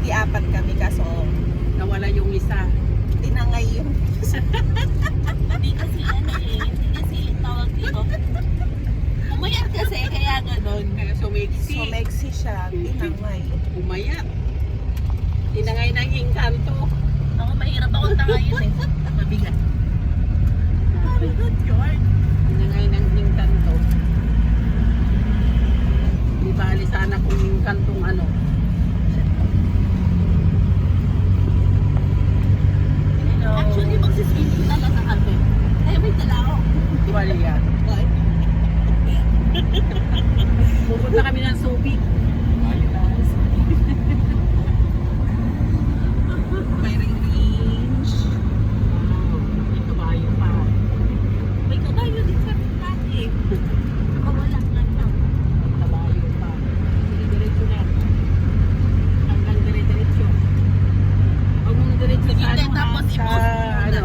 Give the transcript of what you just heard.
Di apat kami kaso Nawala yung isa. tinangay yung Hindi kasi hindi kasi tawag dito. Umayat kasi, kaya ganon. Kaya sumiksi. sumeksi siya, tinangay. Umayat. Tinangay ng engkanto. Ako mahirap akong tangayin eh. Mabigat. Good Lord. Tinangay ng engkanto. Di bali sana kung engkantong ano. Actually, magsiswimming talaga kami. Kaya may dala ako. Wala yan. Pupunta kami ng Subic. May range. May kabayo pa. May kabayo din sa dati. Nakawala nga lang. Kabayo pa. Sige, diretso na. Hanggang dire-diretso. Huwag mong diretso sa Hindi, ano ha? tapos Sa i-post mo na. ano?